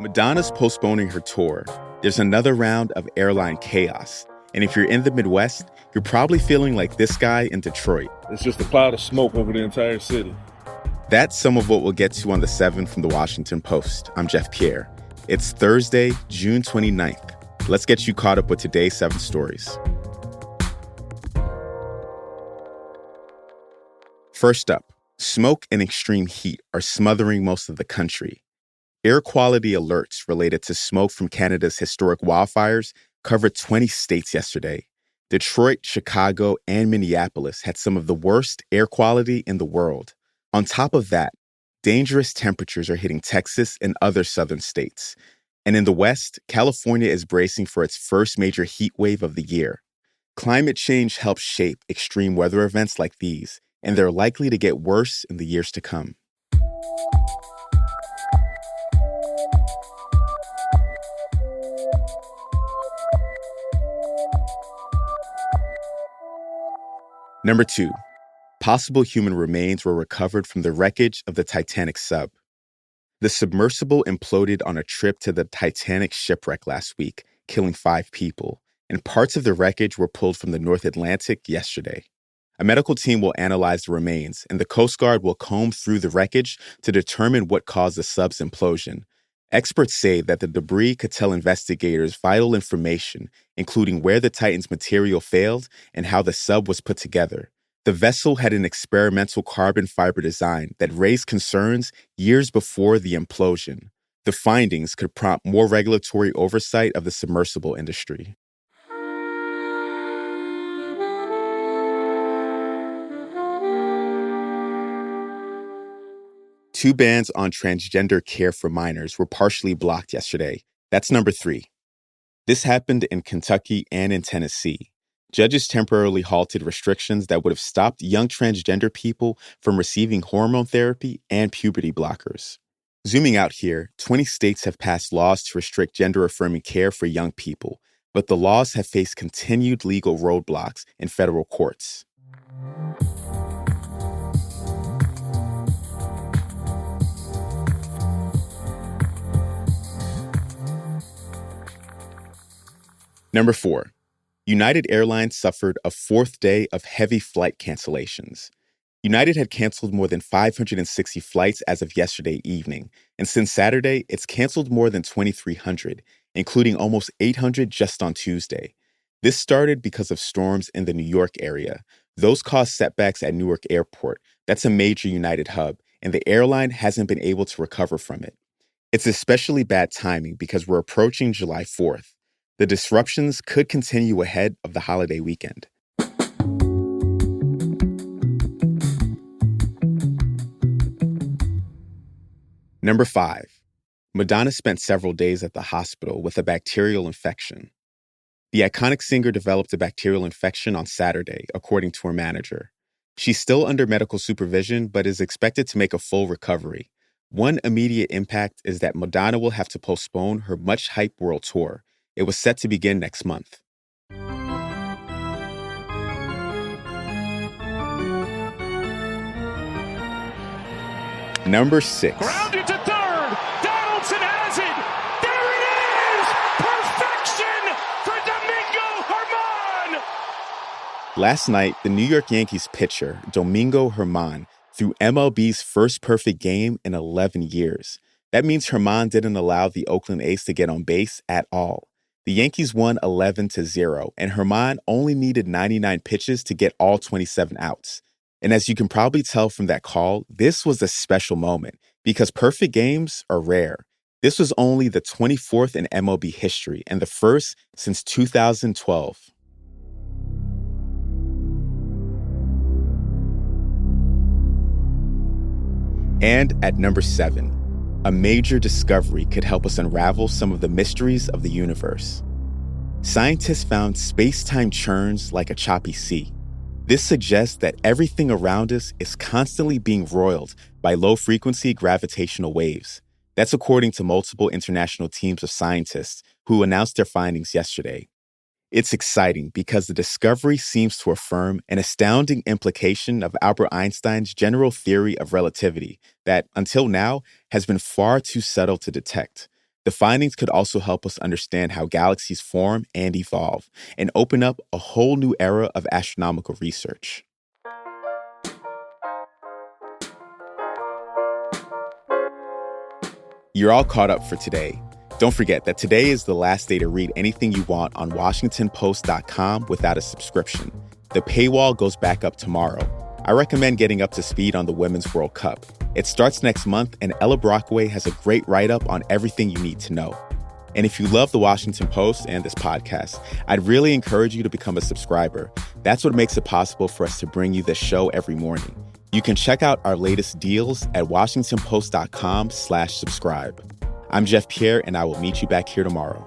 Madonna's postponing her tour. There's another round of airline chaos. And if you're in the Midwest, you're probably feeling like this guy in Detroit. It's just a cloud of smoke over the entire city. That's some of what we'll get to on The 7 from The Washington Post. I'm Jeff Pierre. It's Thursday, June 29th. Let's get you caught up with today's 7 stories. First up, smoke and extreme heat are smothering most of the country. Air quality alerts related to smoke from Canada's historic wildfires covered 20 states yesterday. Detroit, Chicago, and Minneapolis had some of the worst air quality in the world. On top of that, dangerous temperatures are hitting Texas and other southern states. And in the West, California is bracing for its first major heat wave of the year. Climate change helps shape extreme weather events like these, and they're likely to get worse in the years to come. Number 2, possible human remains were recovered from the wreckage of the Titanic sub. The submersible imploded on a trip to the Titanic shipwreck last week, killing 5 people, and parts of the wreckage were pulled from the North Atlantic yesterday. A medical team will analyze the remains, and the Coast Guard will comb through the wreckage to determine what caused the sub's implosion. Experts say that the debris could tell investigators vital information, including where the Titan's material failed and how the sub was put together. The vessel had an experimental carbon fiber design that raised concerns years before the implosion. The findings could prompt more regulatory oversight of the submersible industry. Two bans on transgender care for minors were partially blocked yesterday. That's number 3. This happened in Kentucky and in Tennessee. Judges temporarily halted restrictions that would have stopped young transgender people from receiving hormone therapy and puberty blockers. Zooming out here, 20 states have passed laws to restrict gender-affirming care for young people, but the laws have faced continued legal roadblocks in federal courts. Number 4, United Airlines suffered a 4th day of heavy flight cancellations. United had canceled more than 560 flights as of yesterday evening, and since Saturday, it's canceled more than 2,300, including almost 800 just on Tuesday. This started because of storms in the New York area. Those caused setbacks at Newark Airport. That's a major United hub, and the airline hasn't been able to recover from it. It's especially bad timing because we're approaching July 4th. The disruptions could continue ahead of the holiday weekend. Number 5, Madonna spent several days at the hospital with a bacterial infection. The iconic singer developed a bacterial infection on Saturday, according to her manager. She's still under medical supervision, but is expected to make a full recovery. One immediate impact is that Madonna will have to postpone her much-hyped world tour. It was set to begin next month. Number 6. Grounded to third. Donaldson has it. There it is. Perfection for Domingo Germán. Last night, the New York Yankees pitcher, Domingo Germán, threw MLB's first perfect game in 11 years. That means Germán didn't allow the Oakland A's to get on base at all. The Yankees won 11-0, and Germán only needed 99 pitches to get all 27 outs. And as you can probably tell from that call, this was a special moment because perfect games are rare. This was only the 24th in MLB history and the first since 2012. And at number 7, a major discovery could help us unravel some of the mysteries of the universe. Scientists found space-time churns like a choppy sea. This suggests that everything around us is constantly being roiled by low-frequency gravitational waves. That's according to multiple international teams of scientists who announced their findings yesterday. It's exciting because the discovery seems to affirm an astounding implication of Albert Einstein's general theory of relativity that, until now, has been far too subtle to detect. The findings could also help us understand how galaxies form and evolve, and open up a whole new era of astronomical research. You're all caught up for today. Don't forget that today is the last day to read anything you want on WashingtonPost.com without a subscription. The paywall goes back up tomorrow. I recommend getting up to speed on the Women's World Cup. It starts next month, and Ella Brockway has a great write-up on everything you need to know. And if you love the Washington Post and this podcast, I'd really encourage you to become a subscriber. That's what makes it possible for us to bring you this show every morning. You can check out our latest deals at WashingtonPost.com/subscribe. I'm Jeff Pierre, and I will meet you back here tomorrow.